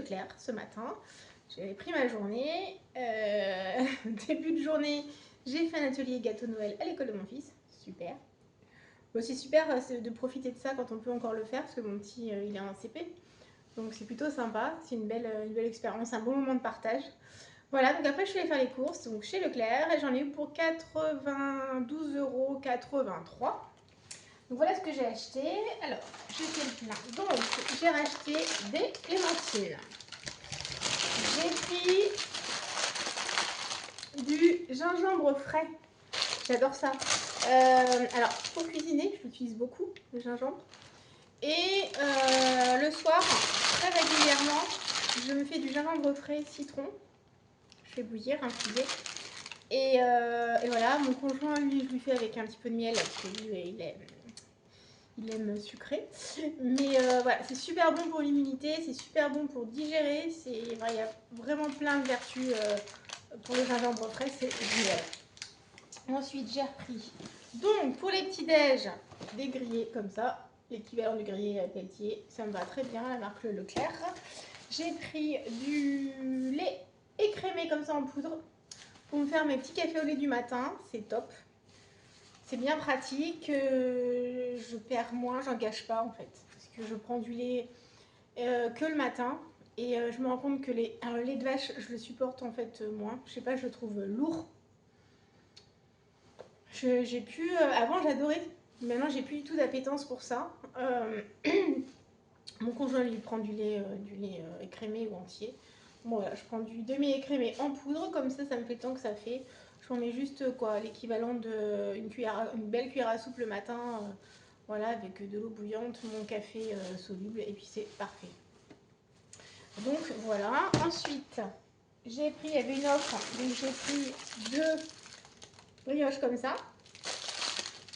Leclerc ce matin. J'ai pris ma journée. Début de journée, j'ai fait un atelier gâteau Noël à l'école de mon fils. Super. Bon, c'est super de profiter de ça quand on peut encore le faire parce que mon petit il est en CP. Donc c'est plutôt sympa. C'est une belle expérience, un bon moment de partage. Voilà, donc après je suis allée faire les courses donc chez Leclerc et j'en ai eu pour 92,83 €. Donc voilà ce que j'ai acheté. Alors, j'ai fait le plein. Donc, j'ai racheté des clémentines. J'ai pris du gingembre frais. J'adore ça. Alors, pour cuisiner, je l'utilise beaucoup, le gingembre. Et le soir, très régulièrement, je me fais du gingembre frais citron. Je fais bouillir, infuser. Et voilà, mon conjoint, lui, je lui fais avec un petit peu de miel, parce que lui, il aime sucré. Mais voilà, c'est super bon pour l'immunité, c'est super bon pour digérer. Il y a vraiment plein de vertus pour le gingembre frais, c'est génial. Ensuite, j'ai repris, donc pour les petits-déj, des grillés comme ça, l'équivalent du grillé Pelletier, ça me va très bien, la marque Leclerc. J'ai pris du lait écrémé comme ça en poudre pour me faire mes petits cafés au lait du matin, c'est top. C'est bien pratique, je perds moins, j'en gâche pas en fait. Parce que je prends du lait que le matin et je me rends compte que le lait de vache, je le supporte en fait moins. Je sais pas, je le trouve lourd. J'ai plus, avant j'adorais, maintenant j'ai plus du tout d'appétence pour ça. Mon conjoint lui prend du lait écrémé ou entier. Bon, voilà, je prends du demi-écrémé en poudre, comme ça me fait le temps que ça fait. Je m'en mets juste quoi, l'équivalent d'une une belle cuillère à soupe le matin, voilà, avec de l'eau bouillante, mon café soluble, et puis c'est parfait. Donc voilà. Ensuite, j'ai pris, il y avait une offre, donc j'ai pris 2 brioches comme ça.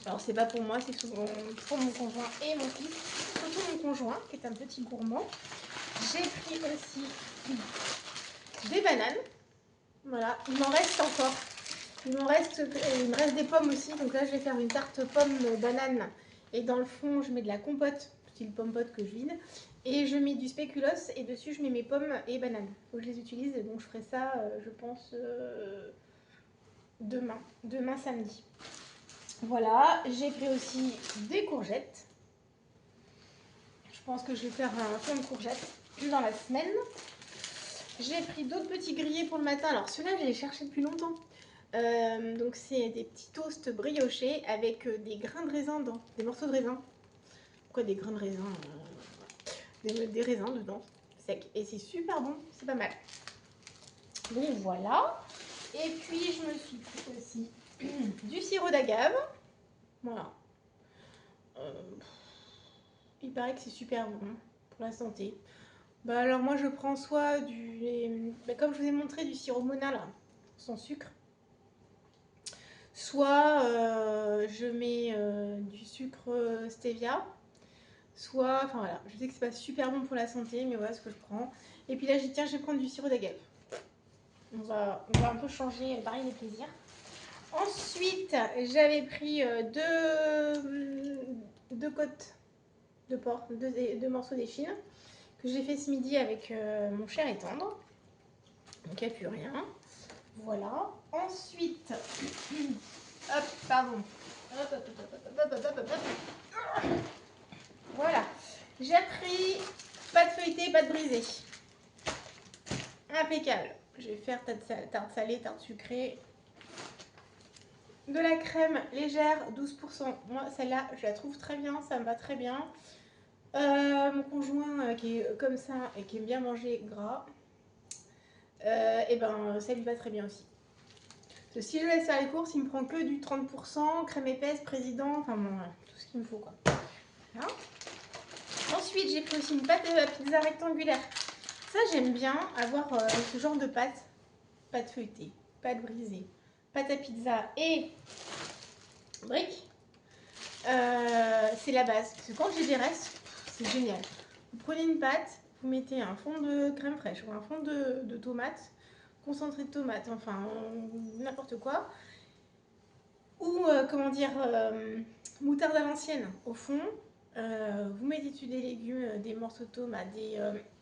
Alors c'est pas pour moi, c'est souvent pour mon conjoint et mon fils, surtout mon conjoint qui est un petit gourmand. J'ai pris aussi des bananes. Voilà, il m'en reste encore. Il me reste des pommes aussi. Donc là, je vais faire une tarte pomme banane. Et dans le fond, je mets de la compote, style pomme-pote que je vide. Et je mets du spéculoos et dessus, je mets mes pommes et bananes. Faut que je les utilise. Et donc, je ferai ça, je pense, demain samedi. Voilà, j'ai pris aussi des courgettes. Je pense que je vais faire un fond de courgettes dans la semaine. J'ai pris d'autres petits grillés pour le matin. Alors ceux-là, je les cherchais depuis longtemps. Donc c'est des petits toasts briochés avec des grains de raisin dedans, des morceaux de raisin. Pourquoi des grains de raisin des raisins dedans, secs. Et c'est super bon, c'est pas mal. Donc voilà. Et puis je me suis pris aussi du sirop d'agave. Voilà. Il paraît que c'est super bon pour la santé. Bah alors moi je prends soit comme je vous ai montré, du sirop Mona là, sans sucre. Soit je mets du sucre stevia. Soit, enfin voilà, je sais que c'est pas super bon pour la santé, mais voilà ce que je prends. Et puis là j'ai dit tiens, je vais prendre du sirop d'agave. On va un peu changer, varier les plaisirs. Ensuite, j'avais pris deux côtes de porc, deux morceaux d'échine que j'ai fait ce midi avec mon cher et tendre. Donc il n'y a plus rien. Voilà. Ensuite, hop, pardon. Voilà. J'ai pris pâte feuilletée, pâte brisée. Impeccable. Je vais faire tarte salée, tarte sucrée. De la crème légère, 12%. Moi, celle-là, je la trouve très bien, ça me va très bien. Mon conjoint qui est comme ça et qui aime bien manger gras, et ben ça lui va très bien aussi. Parce que si je laisse faire les courses, il me prend que du 30%, crème épaisse, président, enfin bon, tout ce qu'il me faut quoi. Voilà. Ensuite, j'ai pris aussi une pâte à pizza rectangulaire. Ça, j'aime bien avoir ce genre de pâte. Pâte feuilletée, pâte brisée, pâte à pizza et briques. C'est la base. Parce que quand j'ai des restes, c'est génial. Vous prenez une pâte, vous mettez un fond de crème fraîche ou un fond de tomate, concentré de tomate, enfin n'importe quoi. Ou comment dire, moutarde à l'ancienne au fond. Vous mettez dessus des légumes, des morceaux de tomates, des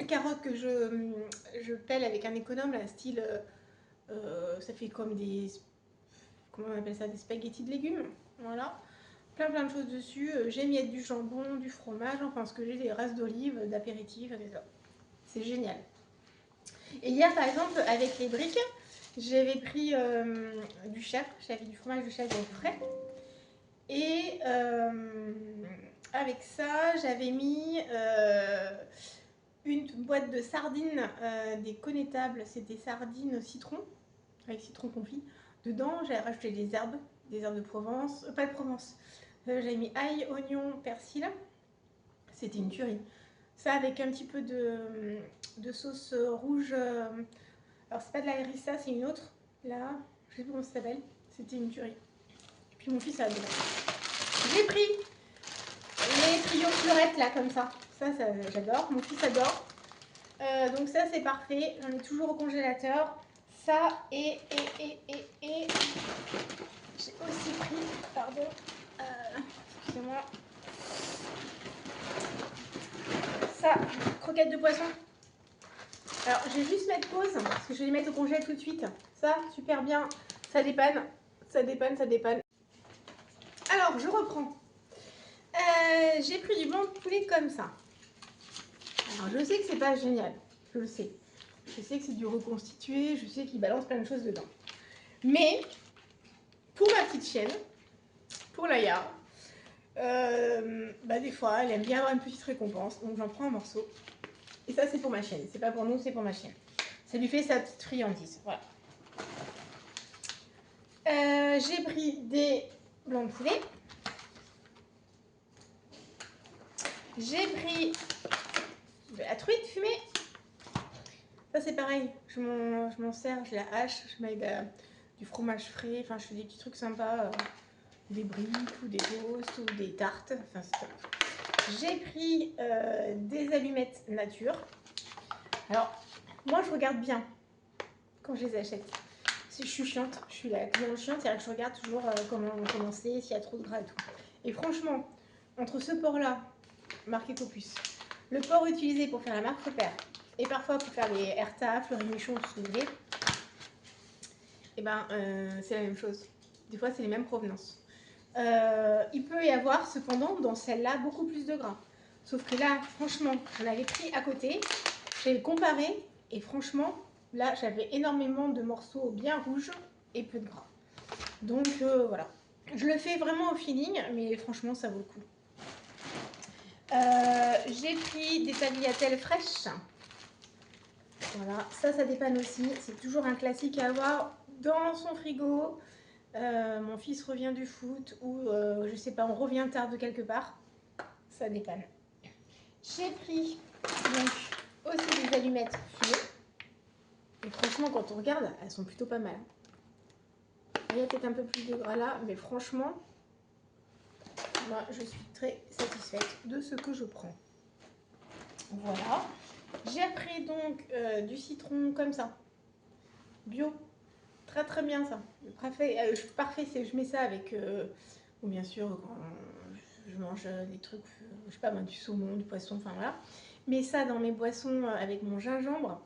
carottes que je pèle avec un économe, là, style, ça fait comme des, comment on appelle ça, des spaghettis de légumes, voilà. Plein de choses dessus, j'émiette du jambon, du fromage, enfin ce que j'ai, des restes d'olive, d'apéritif, c'est génial. Et hier par exemple, avec les briques, j'avais pris du chèvre, j'avais du fromage de chèvre frais, et avec ça, j'avais mis une boîte de sardines, des connétables, c'était sardines au citron, avec citron confit. Dedans, j'avais rajouté des herbes de Provence, pas de Provence. J'avais mis ail, oignon, persil. C'était une tuerie. Ça avec un petit peu de sauce rouge. Alors, c'est pas de la harissa, c'est une autre. Là, je sais plus comment ça s'appelle. C'était une tuerie. Et puis mon fils a adoré. J'ai pris les trios fleurettes là, comme ça. Ça j'adore. Mon fils adore. Donc ça, c'est parfait. J'en ai toujours au congélateur. Ça et j'ai aussi pris, pardon, excusez-moi, ça, croquettes de poisson. Alors, je vais juste mettre pause parce que je vais les mettre au congèle tout de suite. Ça, super bien, ça dépanne, ça dépanne, ça dépanne. Alors, je reprends. J'ai pris du blanc de poulet comme ça. Alors, je sais que c'est pas génial, je le sais. Je sais que c'est du reconstitué, je sais qu'il balance plein de choses dedans. Mais, pour ma petite chienne, pour Laïa, des fois, elle aime bien avoir une petite récompense, donc j'en prends un morceau. Et ça, c'est pour ma chienne. C'est pas pour nous, c'est pour ma chienne. Ça lui fait sa petite friandise. Voilà. J'ai pris des blancs de poulet. J'ai pris de la truite fumée. Ça, c'est pareil. Je m'en sers, je la hache, je mets du fromage frais. Enfin, je fais des petits trucs sympas. Des briques ou des toasts ou des tartes. Enfin, c'est top. J'ai pris des allumettes nature. Alors, moi, je regarde bien quand je les achète. Si je suis chiante, je suis la cliente chiante, c'est-à-dire que je regarde toujours comment c'est, s'il y a trop de gras et tout. Et franchement, entre ce porc-là, marqué Copus, le porc utilisé pour faire la marque Repère, et parfois pour faire les AirTaf, le rémichon, tout ce que vous voulez, et c'est la même chose. Des fois, c'est les mêmes provenances. Il peut y avoir cependant dans celle-là beaucoup plus de gras. Sauf que là, franchement, j'en avais pris à côté, j'ai comparé et franchement, là, j'avais énormément de morceaux bien rouges et peu de gras. Donc voilà, je le fais vraiment au feeling, mais franchement, ça vaut le coup. J'ai pris des tagliatelles fraîches. Voilà, ça dépanne aussi. C'est toujours un classique à avoir dans son frigo. Mon fils revient du foot ou je sais pas, on revient tard de quelque part, ça dépanne. J'ai pris donc aussi des allumettes fumées. Et franchement, quand on regarde, elles sont plutôt pas mal. Il y a peut-être un peu plus de gras là, mais franchement, moi je suis très satisfaite de ce que je prends. Voilà. J'ai pris donc du citron comme ça, bio. Très bien ça. Parfait, je mets ça avec, ou bien sûr quand je mange des trucs, je sais pas moi, du saumon, du poisson, enfin voilà. Mais ça dans mes boissons avec mon gingembre,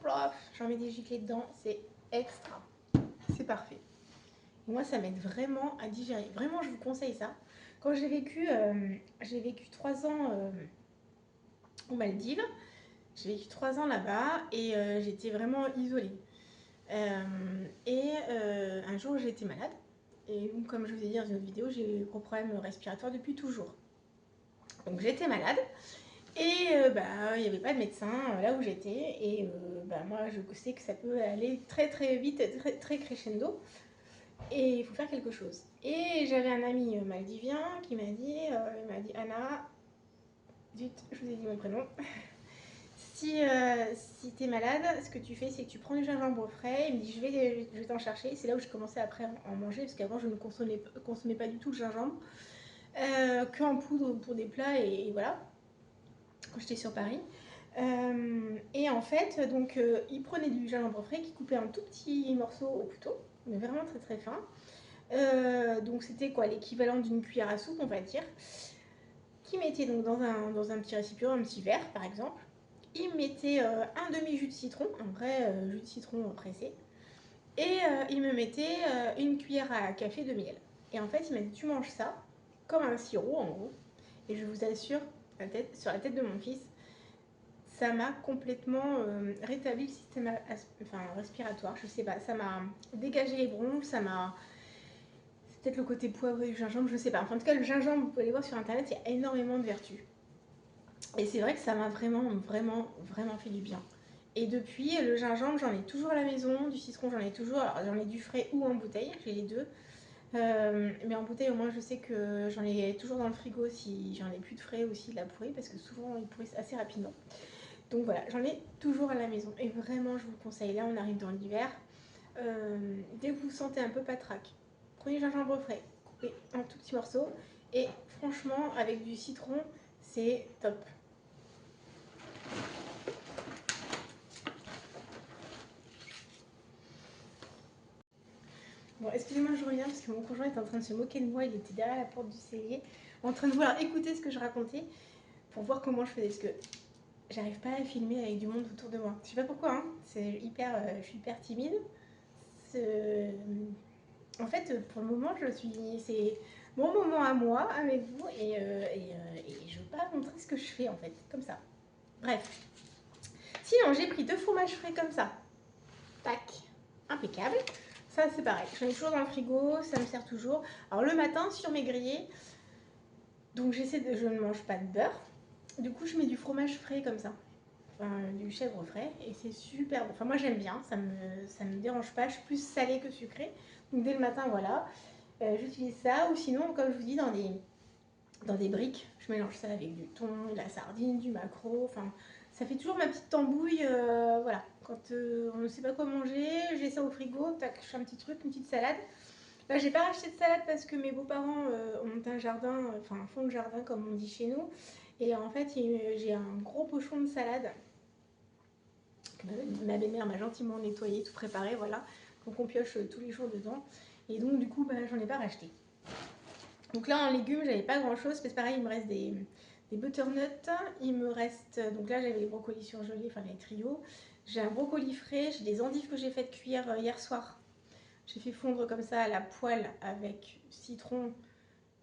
j'en mets des giclées dedans, c'est extra. C'est parfait. Et moi ça m'aide vraiment à digérer. Vraiment je vous conseille ça. Quand j'ai vécu 3 ans aux Maldives, j'ai vécu 3 ans là-bas et j'étais vraiment isolée. Un jour j'ai été malade et comme je vous ai dit dans une autre vidéo, j'ai eu des gros problèmes respiratoires depuis toujours. Donc j'étais malade et il n'y avait pas de médecin là où j'étais et moi je sais que ça peut aller très vite, très crescendo et il faut faire quelque chose. Et j'avais un ami maldivien qui m'a dit, Anna, zut, je vous ai dit mon prénom. Si tu es malade, ce que tu fais, c'est que tu prends du gingembre frais. Il me dit, je vais t'en chercher. C'est là où je commençais après à en manger, parce qu'avant, je ne consommais pas du tout le gingembre, qu'en poudre pour des plats, et voilà, quand j'étais sur Paris. Et en fait, donc, il prenait du gingembre frais qu'il coupait en tout petits morceaux au couteau, mais vraiment très fin. Donc, c'était quoi, l'équivalent d'une cuillère à soupe, on va dire. qui mettait donc dans un petit récipient, un petit verre par exemple. Il mettait un demi-jus de citron, un vrai jus de citron pressé. Et il me mettait une cuillère à café de miel. Et en fait, il m'a dit, tu manges ça comme un sirop en gros. Et je vous assure, sur la tête de mon fils, ça m'a complètement rétabli le système respiratoire. Je sais pas, ça m'a dégagé les bronches, ça m'a... C'est peut-être le côté poivré du gingembre, je sais pas. Enfin, en tout cas, le gingembre, vous pouvez aller voir sur internet, il y a énormément de vertus. Et c'est vrai que ça m'a vraiment fait du bien. Et depuis, le gingembre, j'en ai toujours à la maison, du citron, j'en ai toujours. Alors, j'en ai du frais ou en bouteille, j'ai les deux. Mais en bouteille, au moins, je sais que j'en ai toujours dans le frigo si j'en ai plus de frais aussi de la pourrie, parce que souvent, ils pourrissent assez rapidement. Donc voilà, j'en ai toujours à la maison. Et vraiment, je vous le conseille. Là, on arrive dans l'hiver. Dès que vous vous sentez un peu patraque, prenez du gingembre frais, coupez en tout petits morceaux. Et franchement, avec du citron, c'est top. Bon, excusez-moi, je reviens parce que mon conjoint est en train de se moquer de moi. Il était derrière la porte du cellier, en train de vouloir écouter ce que je racontais pour voir comment je faisais. Parce que j'arrive pas à filmer avec du monde autour de moi. Je sais pas pourquoi, hein. Je suis hyper timide. En fait, pour le moment, c'est mon moment à moi, avec vous, et je veux pas montrer ce que je fais en fait, comme ça. Bref. Sinon, j'ai pris 2 fromages frais comme ça. Tac, impeccable. Ça, c'est pareil. Je mets toujours dans le frigo, ça me sert toujours. Alors, le matin, sur mes grillés, donc je ne mange pas de beurre. Du coup, je mets du fromage frais comme ça. Enfin, du chèvre frais. Et c'est super bon. Enfin, moi, j'aime bien. Ça me dérange pas. Je suis plus salée que sucrée. Donc, dès le matin, voilà. J'utilise ça. Ou sinon, comme je vous dis, dans des briques, je mélange ça avec du thon, de la sardine, du maquereau. Enfin, ça fait toujours ma petite tambouille. Voilà. Quand on ne sait pas quoi manger, j'ai ça au frigo. Tac, je fais un petit truc, une petite salade. Là, j'ai pas racheté de salade parce que mes beaux-parents ont un jardin, enfin un fond de jardin comme on dit chez nous. Et en fait, j'ai un gros pochon de salade que ma belle-mère m'a gentiment nettoyé, tout préparé, voilà. Donc on pioche tous les jours dedans. Et donc du coup, j'en ai pas racheté. Donc là, en légumes, j'avais pas grand-chose. C'est pareil, il me reste des butternuts. Il me reste... Donc là, j'avais les brocolis surgelés, enfin les trios. J'ai un brocoli frais. J'ai des endives que j'ai fait cuire hier soir. J'ai fait fondre comme ça à la poêle avec citron,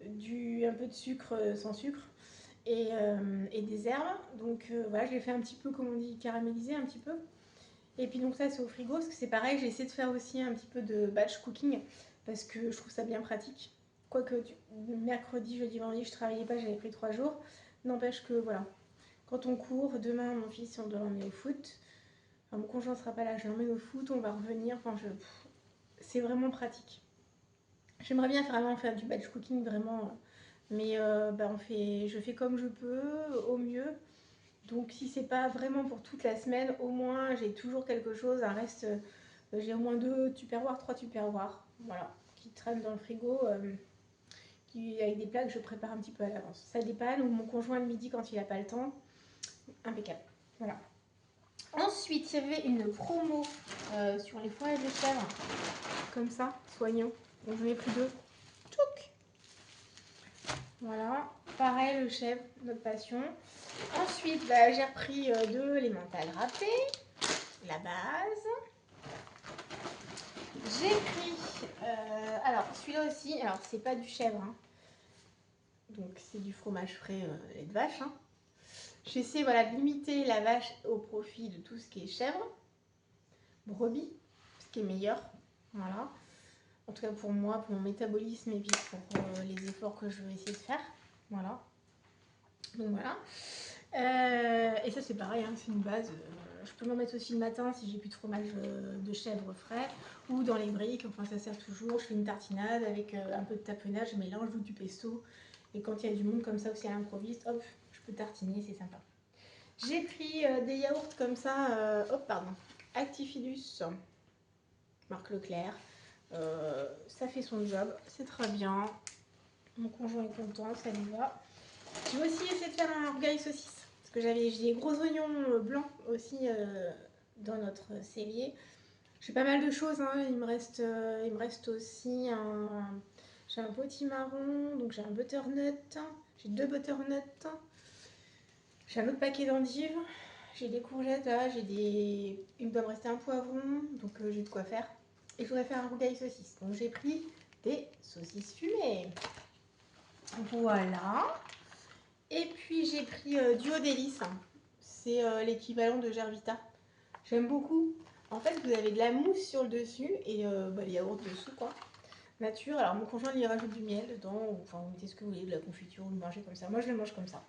un peu de sucre sans sucre et des herbes. Donc voilà, je l'ai fait un petit peu, comme on dit, caraméliser un petit peu. Et puis donc ça, c'est au frigo, parce que c'est pareil, j'ai essayé de faire aussi un petit peu de batch cooking, parce que je trouve ça bien pratique. Quoique mercredi, jeudi, vendredi, je travaillais pas, j'avais pris 3 jours. N'empêche que voilà, quand on court, demain, mon fils, on doit l'emmener au foot. Enfin, mon conjoint sera pas là, je l'emmène au foot, on va revenir. Enfin, c'est vraiment pratique. J'aimerais bien vraiment faire du batch cooking, vraiment. Mais je fais comme je peux, au mieux. Donc si c'est pas vraiment pour toute la semaine, au moins j'ai toujours quelque chose, un reste, j'ai au moins 2 tupperwares, 3 tupperwares, voilà, qui traînent dans le frigo, avec des plats que je prépare un petit peu à l'avance. Ça dépanne, ou mon conjoint le midi quand il n'a pas le temps, impeccable. Voilà. Ensuite, il y avait une promo sur les fourrages de chèvre, comme ça, soignant. Donc j'en ai pris 2. Tchouc. Voilà, pareil le chèvre, notre passion. Ensuite, j'ai repris 2 l'emmental râpé, la base. J'ai pris, alors celui-là aussi, alors c'est pas du chèvre, hein. Donc c'est du fromage frais lait de vache. Hein. J'essaie voilà, de limiter la vache au profit de tout ce qui est chèvre, brebis, ce qui est meilleur. Voilà. En tout cas pour moi, pour mon métabolisme et puis pour les efforts que je vais essayer de faire. Voilà. Donc voilà. Et ça c'est pareil, hein, c'est une base. Je peux m'en mettre aussi le matin si j'ai plus de fromage de chèvre frais ou dans les briques, enfin ça sert toujours. Je fais une tartinade avec un peu de tapenade, je mélange du pesto. Et quand il y a du monde comme ça aussi à l'improviste, hop, je peux tartiner, c'est sympa. J'ai pris des yaourts comme ça, Actifidus, marque Leclerc. Ça fait son job, c'est très bien. Mon conjoint est content, ça lui va. Je vais aussi essayer de faire un orgueil saucisse. Parce que j'ai des gros oignons blancs aussi dans notre cellier. J'ai pas mal de choses, hein. Il me reste aussi J'ai un potimarron, donc j'ai un butternut, j'ai 2 butternuts, j'ai un autre paquet d'endives, j'ai des courgettes, là, il me doit me rester un poivron, donc j'ai de quoi faire. Et je voudrais faire un rougail saucisse, donc j'ai pris des saucisses fumées. Voilà. Et puis j'ai pris Duo Délice, c'est l'équivalent de Gervita. J'aime beaucoup. En fait, vous avez de la mousse sur le dessus et les yaourts dessous, quoi. Nature. Alors, mon conjoint, il y rajoute du miel dedans, ou enfin, vous mettez ce que vous voulez, de la confiture, vous le mangez comme ça. Moi, je le mange comme ça.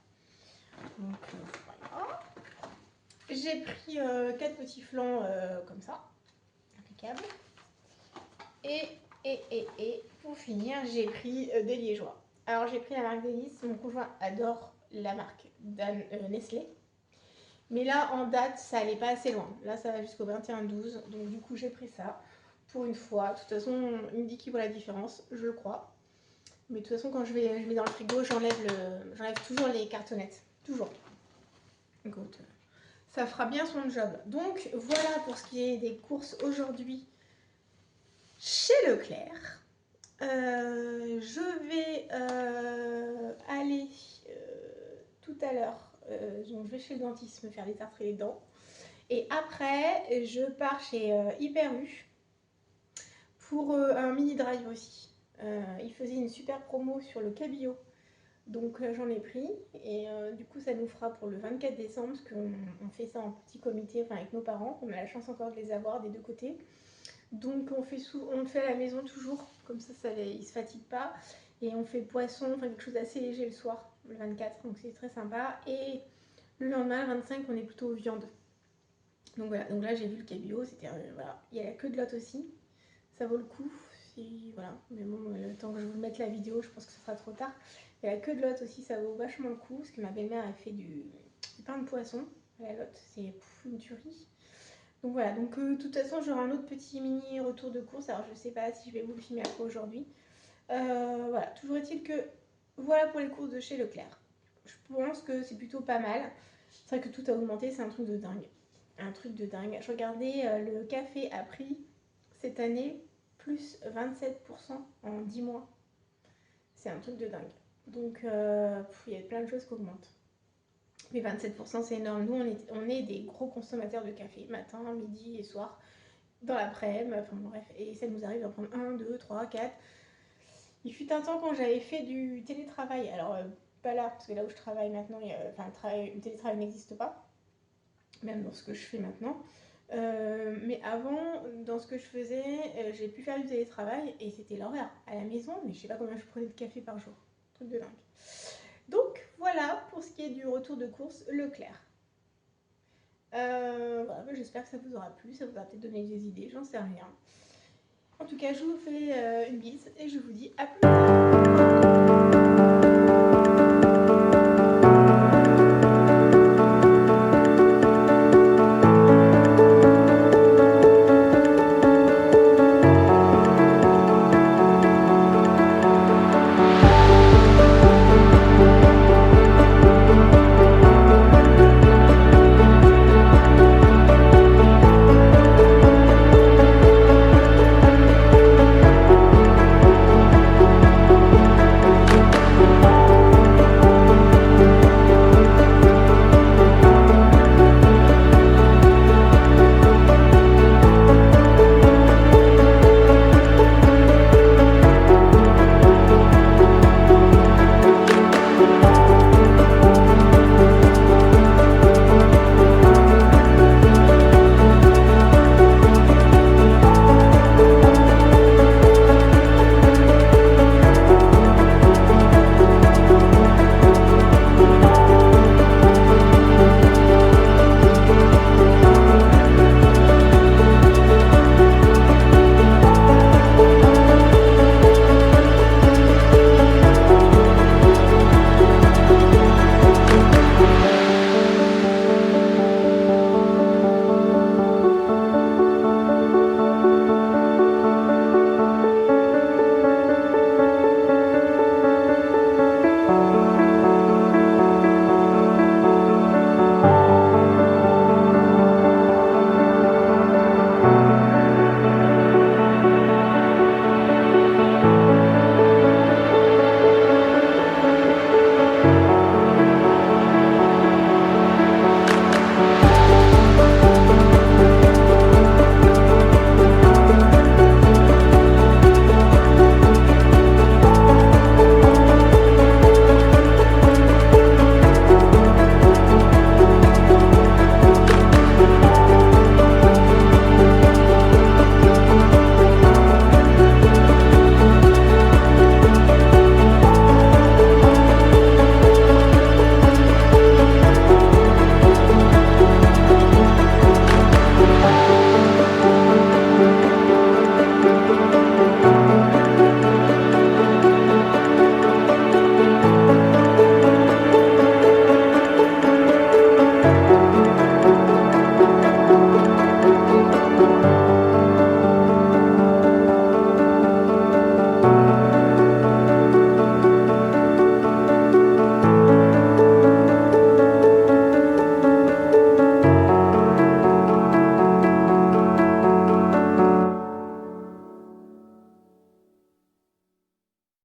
Donc, voilà. J'ai pris 4 petits flancs comme ça. Impeccable. Et pour finir, j'ai pris des liégeois. Alors, j'ai pris la marque Délice. Mon conjoint adore la marque Nestlé. Mais là, en date, ça allait pas assez loin. Là, ça va jusqu'au 21-12. Donc, du coup, j'ai pris ça pour une fois. De toute façon, il me dit qu'il voit la différence, je le crois. Mais de toute façon, quand je mets dans le frigo, j'enlève toujours les cartonnettes. Toujours. Écoute, ça fera bien son job. Donc, voilà pour ce qui est des courses aujourd'hui chez Leclerc. Je vais aller tout à l'heure. Donc, je vais chez le dentiste me faire détartrer les dents. Et après, je pars chez Hyper U pour un mini drive aussi. Il faisait une super promo sur le cabillaud. Donc j'en ai pris et du coup ça nous fera pour le 24 décembre parce qu'on fait ça en petit comité, enfin avec nos parents. On a la chance encore de les avoir des deux côtés. Donc on le fait à la maison toujours, comme ça ils se fatiguent pas. Et on fait poisson, enfin quelque chose d'assez léger le soir, le 24, donc c'est très sympa. Et le lendemain, le 25, on est plutôt viande. Donc voilà, donc là j'ai vu le cabillaud, c'était voilà. Il y a la queue de lot aussi, ça vaut le coup. Voilà, mais bon, le temps que je vous mette la vidéo, je pense que ce sera trop tard. Et la queue de lot aussi, ça vaut vachement le coup, parce que ma belle-mère a fait du pain de poisson à la lot, c'est une tuerie. Donc voilà, donc de toute façon, j'aurai un autre petit mini retour de course, alors je sais pas si je vais vous le filmer après aujourd'hui. Voilà, toujours est-il que voilà pour les courses de chez Leclerc. Je pense que c'est plutôt pas mal. C'est vrai que tout a augmenté, c'est un truc de dingue. Un truc de dingue. Je regardais, le café a pris cette année plus 27% en 10 mois. C'est un truc de dingue. Donc, il y a plein de choses qui augmentent. Mais 27%, c'est énorme. Nous, on est des gros consommateurs de café, matin, midi et soir, dans l'après-midi, enfin bref. Et ça nous arrive d'en prendre 1, 2, 3, 4. Il fut un temps quand j'avais fait du télétravail. Alors, pas là, parce que là où je travaille maintenant, le télétravail n'existe pas, même dans ce que je fais maintenant. Mais avant, dans ce que je faisais, j'ai pu faire du télétravail et c'était l'horaire à la maison, mais je sais pas combien je prenais de café par jour. Truc de dingue. Donc voilà pour ce qui est du retour de course Leclerc. Voilà, j'espère que ça vous aura plu, ça vous aura peut-être donné des idées, j'en sais rien. En tout cas, je vous fais une bise et je vous dis à plus tard.